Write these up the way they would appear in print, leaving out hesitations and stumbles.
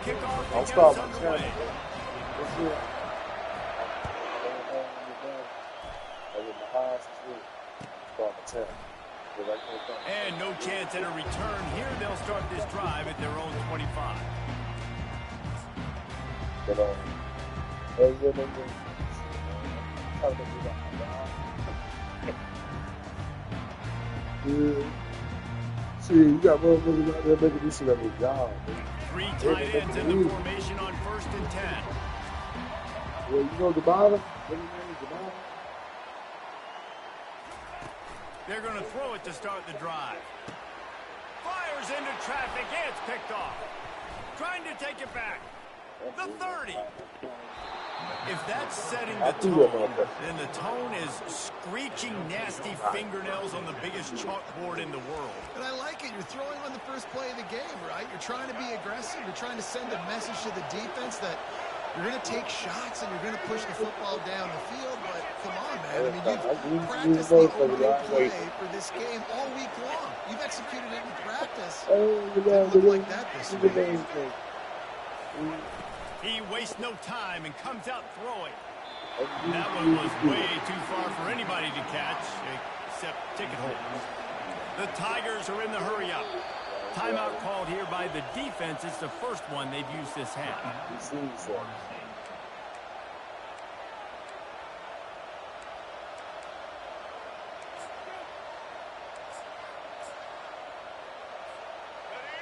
kickoff I'll to get us start my underway. channel. That's it. I get my highs and shit. Start my channel. And no chance at a return here. They'll start this drive at their own 25. But, see, you got motherfuckers out there making this shit at their job, man. 3 tight ends in the formation on 1st and 10. Well, you know the bottom? What do you mean, the bottom? They're going to throw it to start the drive. Fires into traffic. It's picked off. Trying to take it back. The 30. If that's setting the tone, then the tone is screeching nasty fingernails on the biggest chalkboard in the world. And I like it. You're throwing on the first play of the game, right? You're trying to be aggressive. You're trying to send a message to the defense that you're going to take shots and you're going to push the football down the field. But come on, man. I mean, you've practiced the opening play for this game all week long. You've executed it in practice. It didn't look like that this week. He wastes no time and comes out throwing. That one was way too far for anybody to catch, except ticket holders. The Tigers are in the hurry-up. Timeout called here by the defense. It's the first one they've used this half.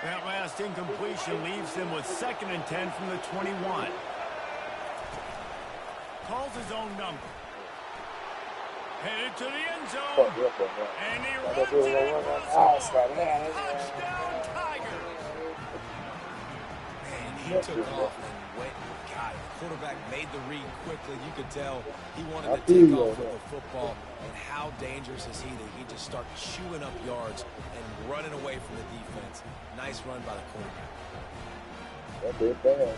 That last incompletion leaves him with 2nd and 10 from the 21. Calls his own number. Headed to the end zone. And he runs it in for the score. Touchdown, Tigers. Man, he took off and went and got it. The quarterback made the read quickly. You could tell he wanted to take off with the football. And how dangerous is he that he just started chewing up yards and running away from the defense. Nice run by the quarterback. That did bad.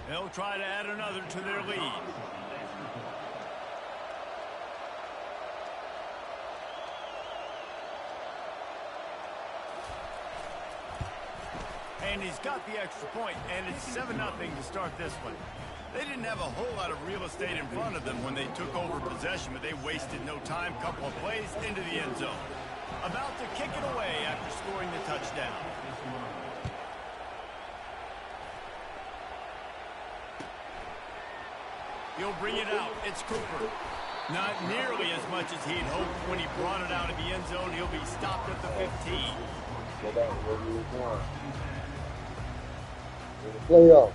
They'll try to add another to their lead. And he's got the extra point, and it's 7-0 to start this one. They didn't have a whole lot of real estate in front of them when they took over possession, but they wasted no time. Couple of plays into the end zone. About to kick it away after scoring the touchdown. He'll bring it out. It's Cooper. Not nearly as much as he'd hoped when he brought it out of the end zone. He'll be stopped at the 15. Go back where we were going. In the playoff.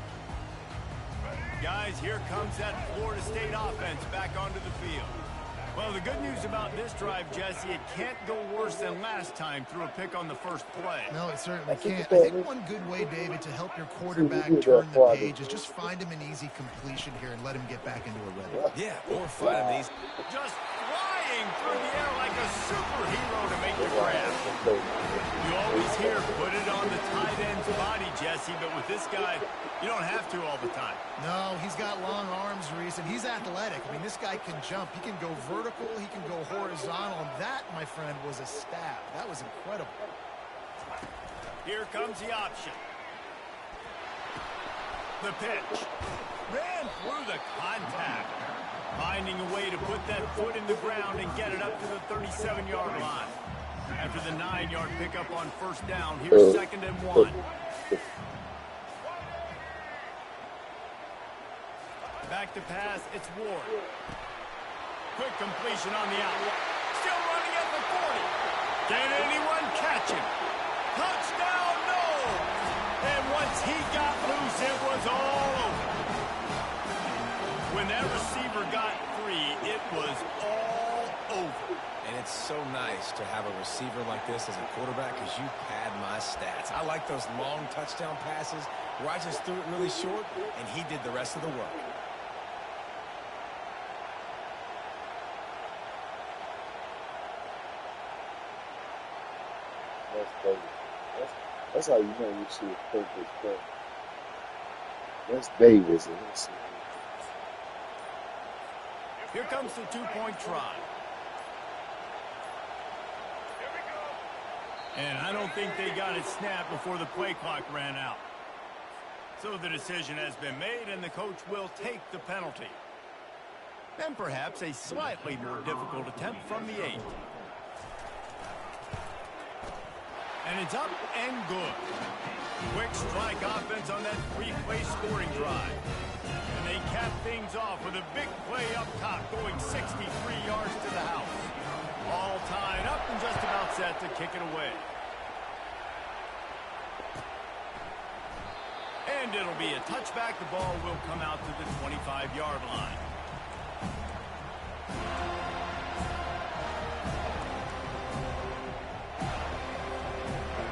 Guys, here comes that Florida State offense back onto the field. Well, the good news about this drive, Jesse, it can't go worse than last time through a pick on the first play. No, it certainly can't. I think one good way, David, to help your quarterback turn the page is just find him an easy completion here and let him get back into a rhythm. Yeah, or find him these. Just flying through the air like a superhero to make the grab. You always hear put it on the tight end's body, Jesse, but with this guy, you don't have to all the time. No, he's got long arms, Reese, and he's athletic. I mean, this guy can jump. He can go vertical. He can go horizontal. And that, my friend, was a stab. That was incredible. Here comes the option. The pitch. Ran through the contact. Finding a way to put that foot in the ground and get it up to the 37-yard line. After the 9-yard pickup on first down, here's 2nd and 1. Back to pass, it's Ward. Quick completion on the out. Still running at the 40. Can anyone catch him? Touchdown, no! And once he got loose, it was all over. When that receiver got free, it was all over. And it's so nice to have a receiver like this as a quarterback because you pad my stats. I like those long touchdown passes where I just threw it really short and he did the rest of the work. That's how you know you see a perfect play. That's Davis. Here comes the 2-point try. And I don't think they got it snapped before the play clock ran out. So the decision has been made, and the coach will take the penalty. And perhaps a slightly more difficult attempt from the 8. And it's up and good. Quick strike offense on that 3-play scoring drive. And they cap things off with a big play up top going 63 yards to the house. All tied up and just about set to kick it away. And it'll be a touchback. The ball will come out to the 25-yard line.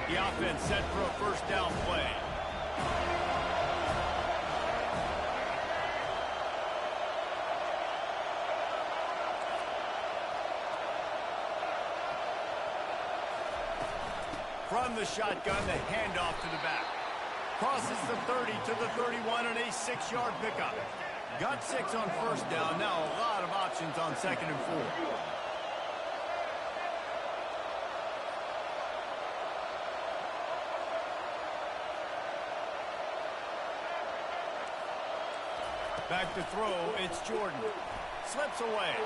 The offense set for a first down play. From the shotgun, the handoff to the back. Crosses the 30 to the 31 and a 6-yard pickup. Got 6 on first down. Now a lot of options on 2nd and 4. Back to throw, it's Jordan. Slips away.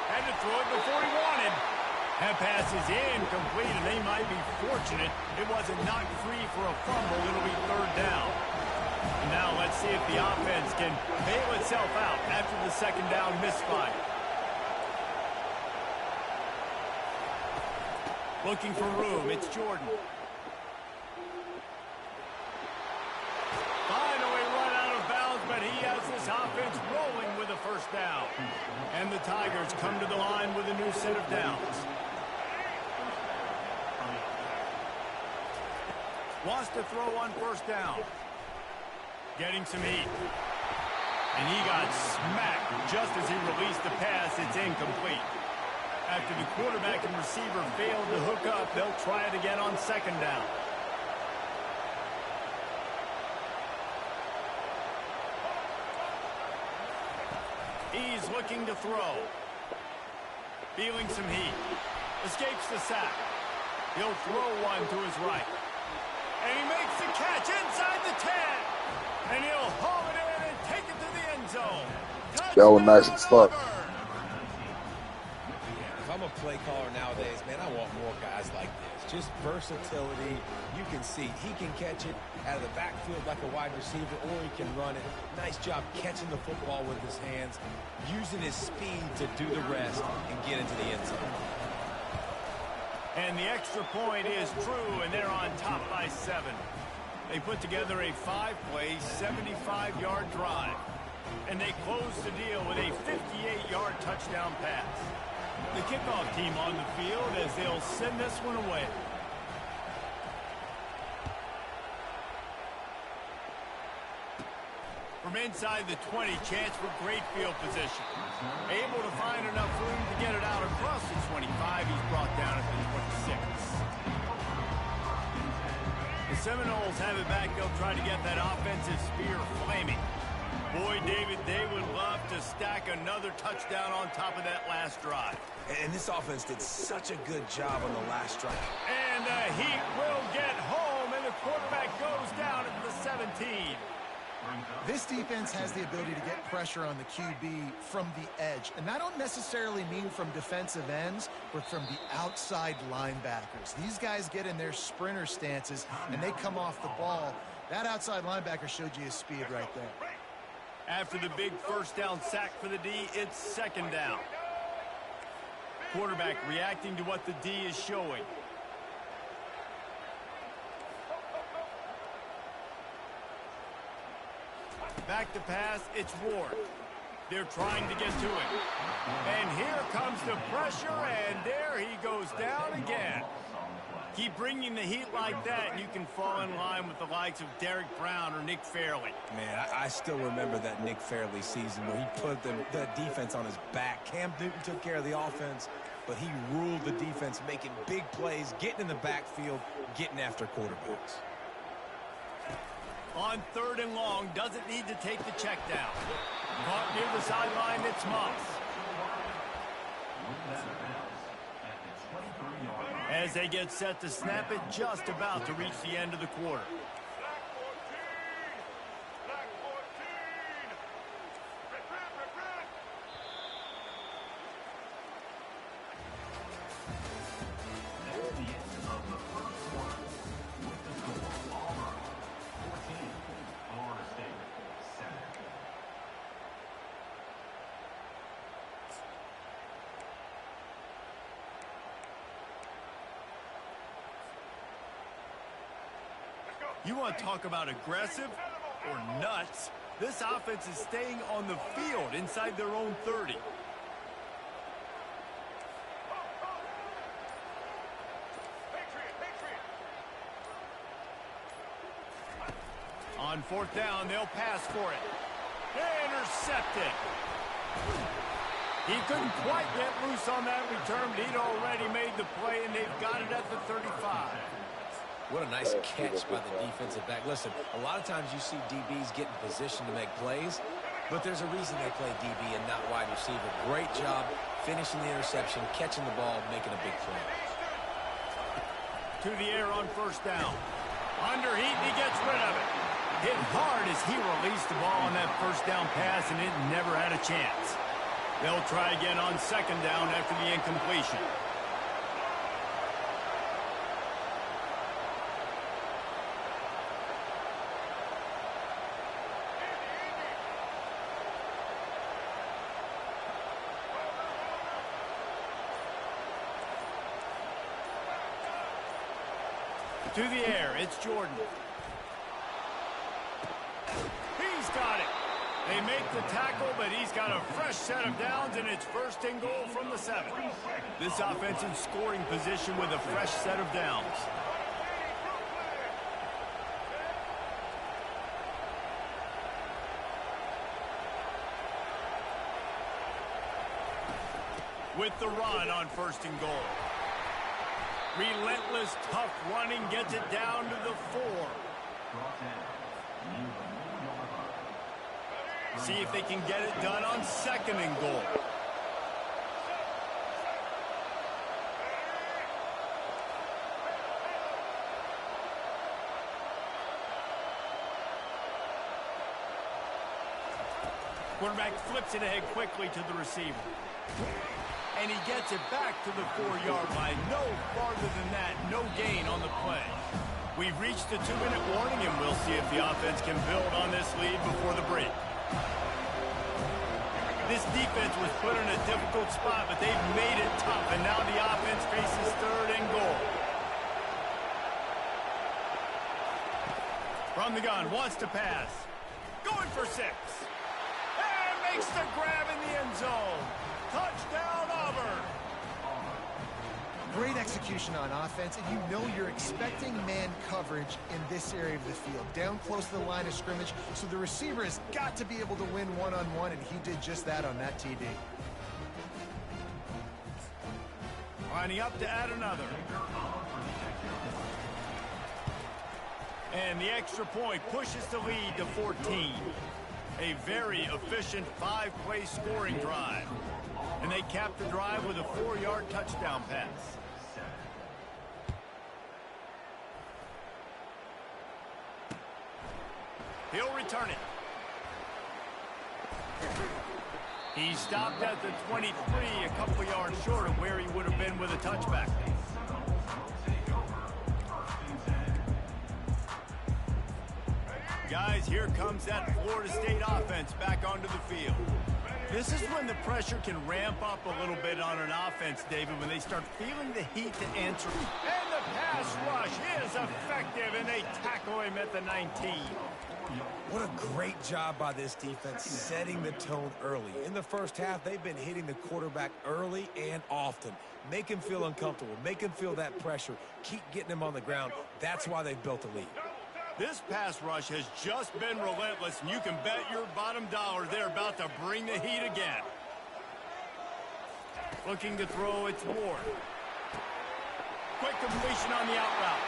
Had to throw it before he wanted. That pass is incomplete, and they might be fortunate it wasn't knocked free for a fumble. It'll be 3rd down. And now let's see if the offense can bail itself out after the 2nd down misfire. Looking for room, it's Jordan. Finally run out of bounds, but he has this offense rolling with a first down. And the Tigers come to the line with a new set of downs. Wants to throw on first down. Getting some heat. And he got smacked just as he released the pass. It's incomplete. After the quarterback and receiver failed to hook up, they'll try it again on 2nd down. He's looking to throw. Feeling some heat. Escapes the sack. He'll throw one to his right. And he makes the catch inside the 10. And he'll haul it in and take it to the end zone. That was nice as fuck. If I'm a play caller nowadays, man, I want more guys like this. Just versatility. You can see he can catch it out of the backfield like a wide receiver, or he can run it. Nice job catching the football with his hands, using his speed to do the rest and get into the end zone. And the extra point is true, and they're on top by 7. They put together a 5-play, 75-yard drive. And they close the deal with a 58-yard touchdown pass. The kickoff team on the field as they'll send this one away. From inside the 20, chance for great field position. Able to find enough room to get it out across the 25. He's brought down at the 26. The Seminoles have it back. They'll try to get that offensive spear flaming. Boy, David, they would love to stack another touchdown on top of that last drive. And this offense did such a good job on the last drive. And the Heat will get home, and the quarterback goes down at the 17. This defense has the ability to get pressure on the QB from the edge. And I don't necessarily mean from defensive ends, but from the outside linebackers. These guys get in their sprinter stances, and they come off the ball. That outside linebacker showed you his speed right there. After the big first down sack for the D, it's 2nd down. Quarterback reacting to what the D is showing. Back to pass, it's Ward. They're trying to get to him. And here comes the pressure, and there he goes down again. Keep bringing the heat like that, and you can fall in line with the likes of Derek Brown or Nick Fairley. Man, I still remember that Nick Fairley season where he put the defense on his back. Cam Newton took care of the offense, but he ruled the defense, making big plays, getting in the backfield, getting after quarterbacks. On 3rd and long, doesn't need to take the check down. Caught near the sideline, it's Moss. As they get set to snap it, just about to reach the end of the quarter. You want to talk about aggressive or nuts? This offense is staying on the field inside their own 30. On fourth down, they'll pass for it. Intercepted. He couldn't quite get loose on that return, but he'd already made the play, and they've got it at the 35. What a nice catch by the defensive back. Listen, a lot of times you see DBs get in position to make plays, but there's a reason they play DB and not wide receiver. Great job finishing the interception, catching the ball, making a big play. To the air on first down. Under heat, and he gets rid of it. Hit hard as he released the ball on that first down pass, and it never had a chance. They'll try again on second down after the incompletion. To the air, it's Jordan. He's got it. They make the tackle, but he's got a fresh set of downs, and it's first and goal from the 7. This offense in scoring position with a fresh set of downs. With the run on first and goal. Relentless, tough running gets it down to the 4. See if they can get it done on second and goal. Quarterback flips it ahead quickly to the receiver. And he gets it back to the 4-yard line. No farther than that. No gain on the play. We've reached the 2-minute warning, and we'll see if the offense can build on this lead before the break. This defense was put in a difficult spot, but they've made it tough, and now the offense faces third and goal. From the gun, wants to pass. Going for 6. And makes the grab in the end zone. Touchdown, Auburn. Great execution on offense, and you know you're expecting man coverage in this area of the field, down close to the line of scrimmage, so the receiver has got to be able to win one-on-one, and he did just that on that TD. Lining up to add another. And the extra point pushes the lead to 14. A very efficient 5-play scoring drive. And they cap the drive with a 4-yard touchdown pass. He'll return it. He stopped at the 23, a couple yards short of where he would have been with a touchback. Guys, here comes that Florida State offense back onto the field. This is when the pressure can ramp up a little bit on an offense, David, when they start feeling the heat to answer. And the pass rush is effective, and they tackle him at the 19. What a great job by this defense setting the tone early. In the first half, they've been hitting the quarterback early and often. Make him feel uncomfortable. Make him feel that pressure. Keep getting him on the ground. That's why they've built a lead. This pass rush has just been relentless, and you can bet your bottom dollar they're about to bring the heat again. Looking to throw, it's Ward. Quick completion on the out route.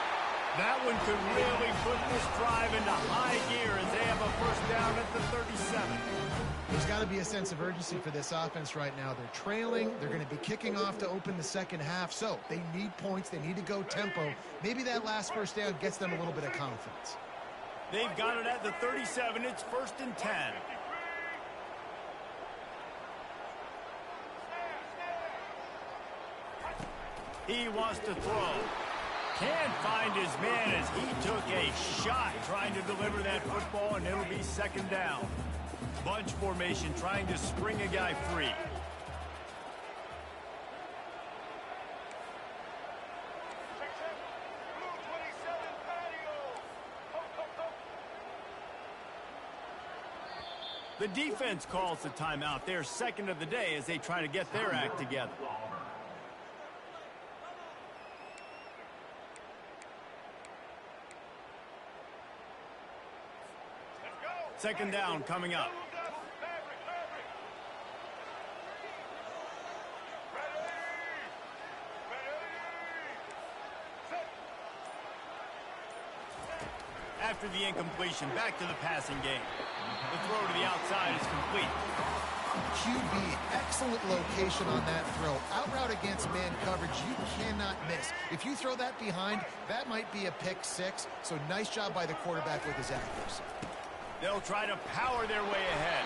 That one could really put this drive into high gear as they have a first down at the 37. There's got to be a sense of urgency for this offense right now. They're trailing. They're going to be kicking off to open the second half. So they need points. They need to go tempo. Maybe that last first down gets them a little bit of confidence. They've got it at the 37. It's first and 10. He wants to throw. Can't find his man as he took a shot trying to deliver that football, and it'll be second down. Bunch formation trying to spring a guy free. The defense calls the timeout. They're second of the day as they try to get their act together. Second down coming up. After the incompletion, back to the passing game. The throw to the outside is complete. QB, excellent location on that throw. Out route against man coverage, you cannot miss. If you throw that behind, that might be a pick six. So nice job by the quarterback with his accuracy. They'll try to power their way ahead.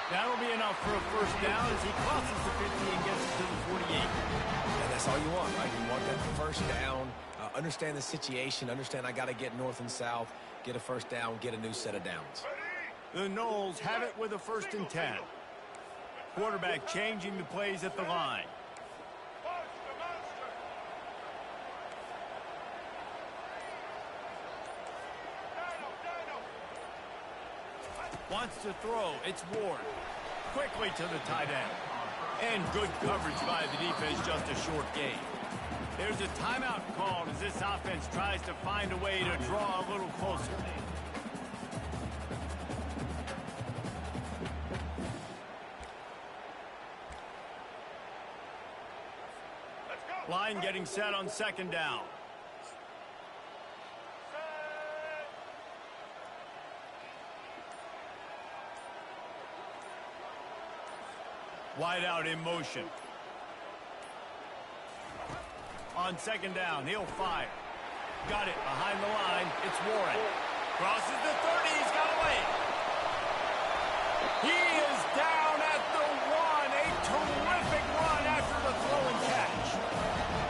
That'll be enough for a first down as he crosses the 50 and gets it to the 48. And that's all you want, right? You want that first down, understand the situation, understand I got to get north and south, get a first down, get a new set of downs. The Noles have it with a 1st and 10. Quarterback changing the plays at the line. Wants to throw. It's Ward. Quickly to the tight end. And good coverage by the defense, just a short gain. There's a timeout called as this offense tries to find a way to draw a little closer. Line getting set on second down. Wide out in motion. On second down, he'll fire. Got it behind the line. It's Warren. Crosses the 30. He's got away. He is down at the 1. A terrific run after the throw and catch.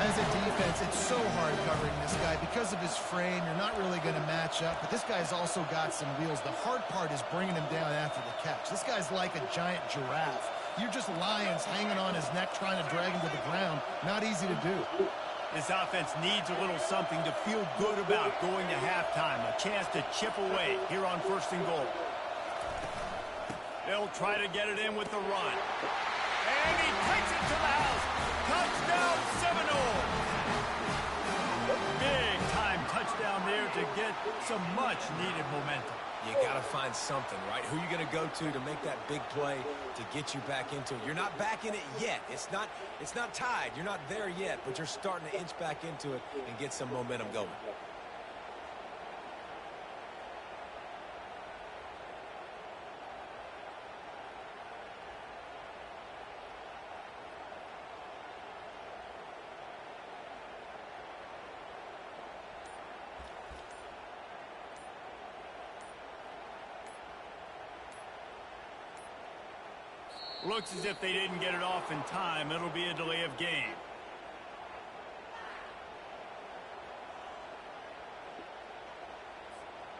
As a defense, it's so hard covering this guy. Because of his frame, you're not really going to match up. But this guy's also got some wheels. The hard part is bringing him down after the catch. This guy's like a giant giraffe. You're just lions hanging on his neck trying to drag him to the ground. Not easy to do. This offense needs a little something to feel good about going to halftime. A chance to chip away here on 1st and goal. They'll try to get it in with the run. And he takes it to the house. Touchdown Seminole. Big time touchdown there to get some much needed momentum. You got to find something, right? Who you going to go to make that big play to get you back into it? You're not back in it yet. It's not tied. You're not there yet, but you're starting to inch back into it and get some momentum going. Looks as if they didn't get it off in time. It'll be a delay of game.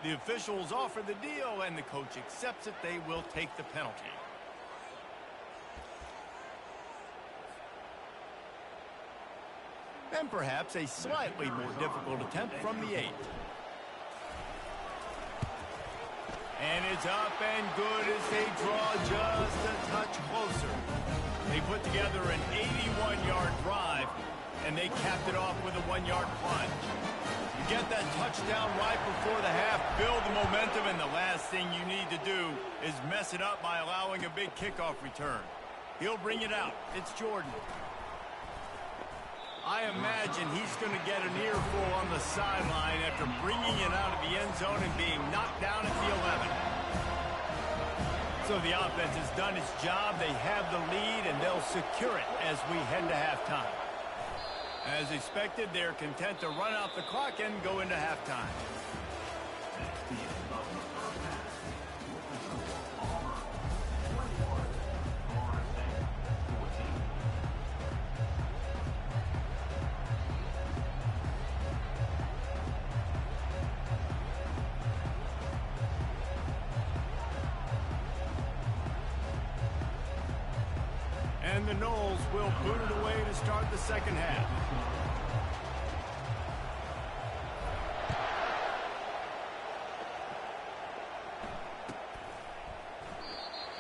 The officials offer the deal, and the coach accepts it. They will take the penalty. And perhaps a slightly more difficult attempt from the 8. And it's up and good as they draw just a touch closer. They put together an 81-yard drive, and they capped it off with a 1-yard plunge. You get that touchdown right before the half, build the momentum, and the last thing you need to do is mess it up by allowing a big kickoff return. He'll bring it out. It's Jordan. I imagine he's going to get an earful on the sideline after bringing it out of the end zone and being knocked down at the 11. So the offense has done its job. They have the lead, and they'll secure it as we head to halftime. As expected, they're content to run out the clock and go into halftime. And the Noles will boot it away to start the second half.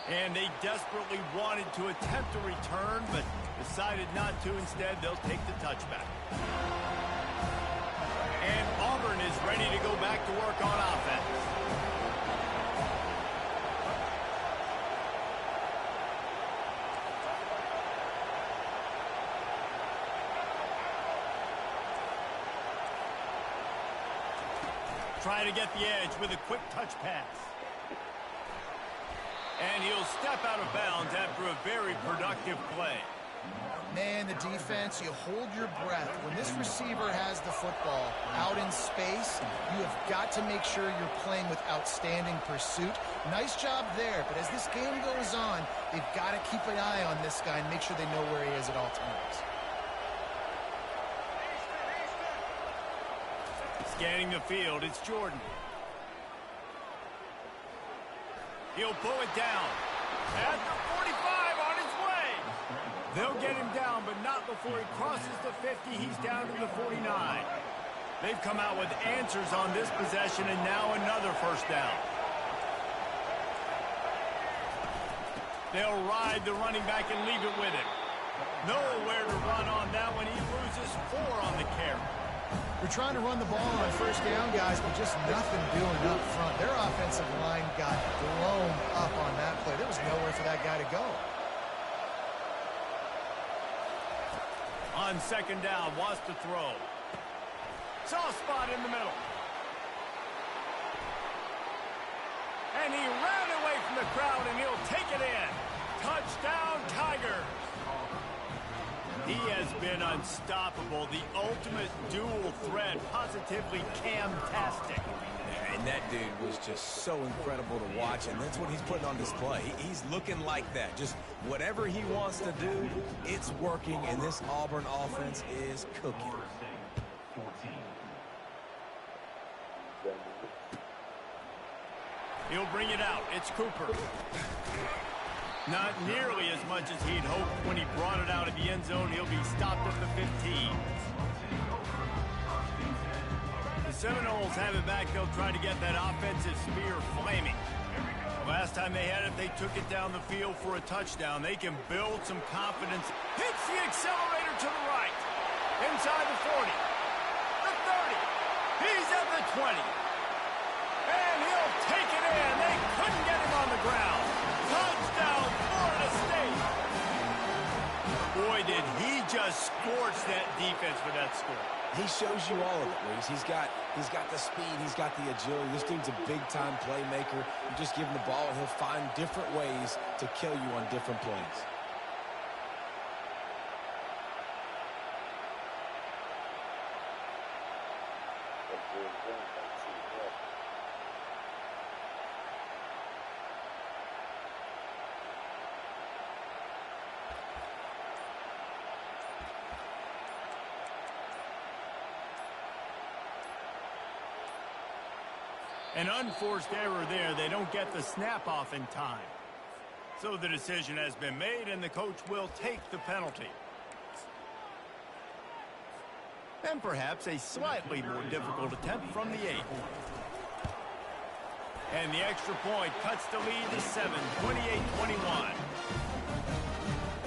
And they desperately wanted to attempt a return, but decided not to. Instead, they'll take the touchback. And Auburn is ready to go back to work on offense. Trying to get the edge with a quick touch pass. And he'll step out of bounds after a very productive play. Man, the defense, you hold your breath. When this receiver has the football out in space, you have got to make sure you're playing with outstanding pursuit. Nice job there, but as this game goes on, they've got to keep an eye on this guy and make sure they know where he is at all times. Scanning the field, it's Jordan. He'll pull it down. At the 45, on his way. They'll get him down, but not before he crosses the 50. He's down to the 49. They've come out with answers on this possession, and now another first down. They'll ride the running back and leave it with him. Nowhere to run on that one. He loses 4 on the carry. They're trying to run the ball on first down, guys, but just nothing doing up front. Their offensive line got blown up on that play. There was nowhere for that guy to go. On second down, wants to throw. Soft spot in the middle. And he ran away from the crowd, and he'll take it in. Touchdown, Tigers. He has been unstoppable, the ultimate dual threat, positively Cam-tastic. And that dude was just so incredible to watch, and that's what he's putting on display. He's looking like that. Just whatever he wants to do, it's working, and this Auburn offense is cooking. He'll bring it out. It's Cooper. Not nearly as much as he'd hoped when he brought it out of the end zone. He'll be stopped at the 15. The Seminoles have it back. They'll try to get that offensive spear flaming. Last time they had it, they took it down the field for a touchdown. They can build some confidence. Hits the accelerator to the right. Inside the 40. The 30. He's at the 20. And he'll take it in. They couldn't get him on the ground. Touchdown, Florida State. Boy, did he just scorch that defense with that score. He shows you all of it, Reese. He's got the speed. He's got the agility. This dude's a big-time playmaker. You just give him the ball, and he'll find different ways to kill you on different plays. An unforced error there. They don't get the snap off in time. So the decision has been made, and the coach will take the penalty. And perhaps a slightly more difficult attempt from the 8. And the extra point cuts the lead to 7, 28-21.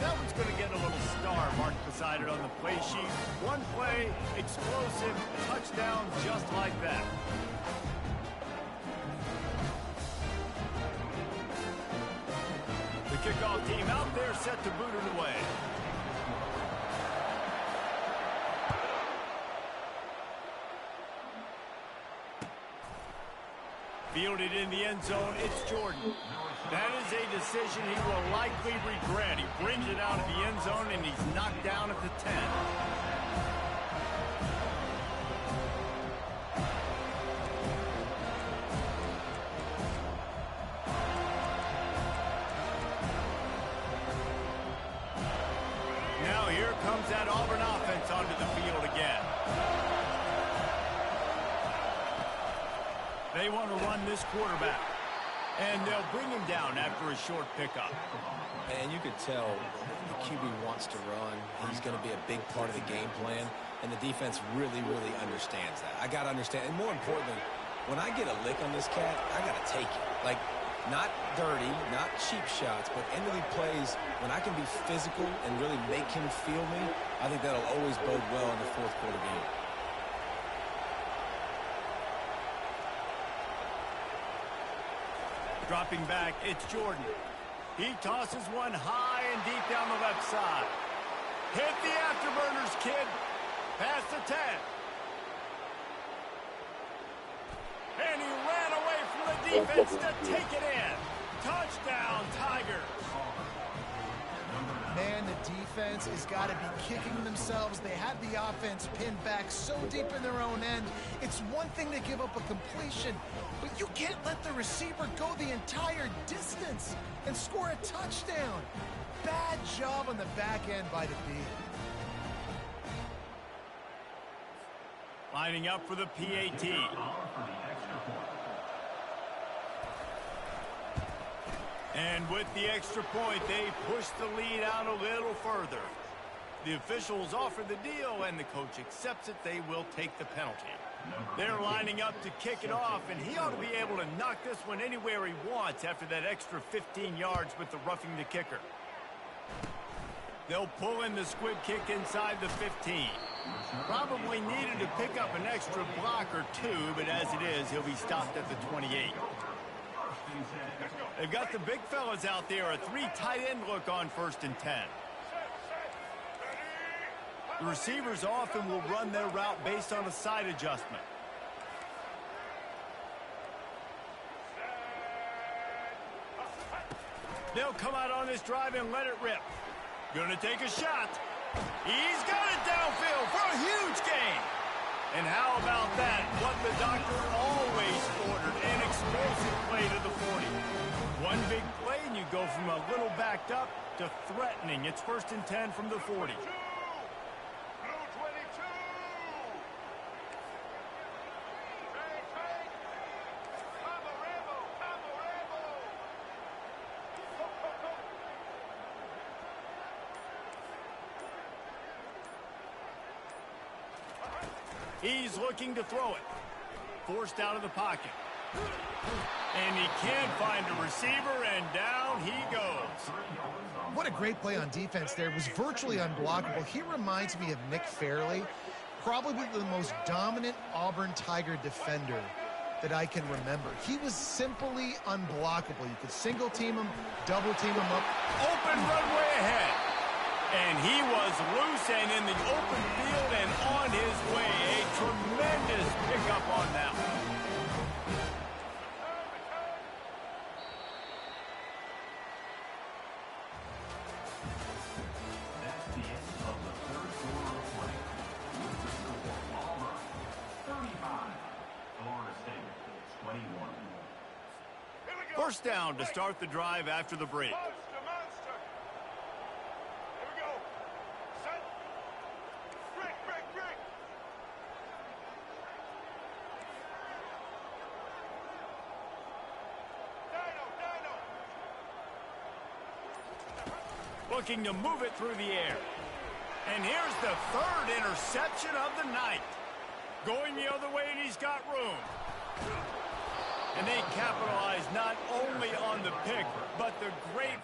That one's going to get a little star marked beside it on the play sheet. One play, explosive, touchdown just like that. The kickoff team out there set to boot it away. Fielded in the end zone, it's Jordan. That is a decision he will likely regret. He brings it out of the end zone, and he's knocked down at the 10. Now here comes that Auburn offense onto the field again. They want to run this quarterback, and they'll bring him down after a short pickup. And you could tell the QB wants to run. He's going to be a big part of the game plan, and the defense really, really understands that. I got to understand, and more importantly, when I get a lick on this cat, I got to take it. Like, Not dirty, not cheap shots, but end-of-the plays when I can be physical and really make him feel me. I think that'll always bode well in the fourth quarter game. Dropping back, it's Jordan. He tosses one high and deep down the left side. Hit the afterburners, kid. Past the 10. And he ran away from the defense to take it in. Touchdown, Tigers. Man, the defense has got to be kicking themselves. They had the offense pinned back so deep in their own end. It's one thing to give up a completion, but you can't let the receiver go the entire distance and score a touchdown. Bad job on the back end by the D. Lining up for the PAT. And with the extra point, they push the lead out a little further. The officials offer the deal, and the coach accepts it. They will take the penalty. They're lining up to kick it off, and he ought to be able to knock this one anywhere he wants after that extra 15 yards with the roughing the kicker. They'll pull in the squib kick inside the 15. Probably needed to pick up an extra block or two, but as it is, he'll be stopped at the 28. They've got the big fellas out there, a 3 tight end look on 1st and 10. The receivers often will run their route based on a side adjustment. They'll come out on this drive and let it rip. Gonna take a shot. He's got it downfield for a huge gain. And how about that? What the doctor always ordered, an explosive play to the 40. One big play and you go from a little backed up to threatening. It's 1st and 10 from the 40. He's looking to throw it. Forced out of the pocket. And he can't find a receiver, and down he goes. What a great play on defense there. It was virtually unblockable. He reminds me of Nick Fairley, probably the most dominant Auburn Tiger defender that I can remember. He was simply unblockable. You could single team him, double team him up. Open runway ahead. And he was loose and in the open field and on his way. A tremendous pickup on that one. That's the end of the third quarter of play. With the score, Auburn 35, Florida State 21. 1st down to start the drive after the break. Looking to move it through the air. And here's the 3rd interception of the night. Going the other way, and he's got room. And they capitalize not only on the pick, but the great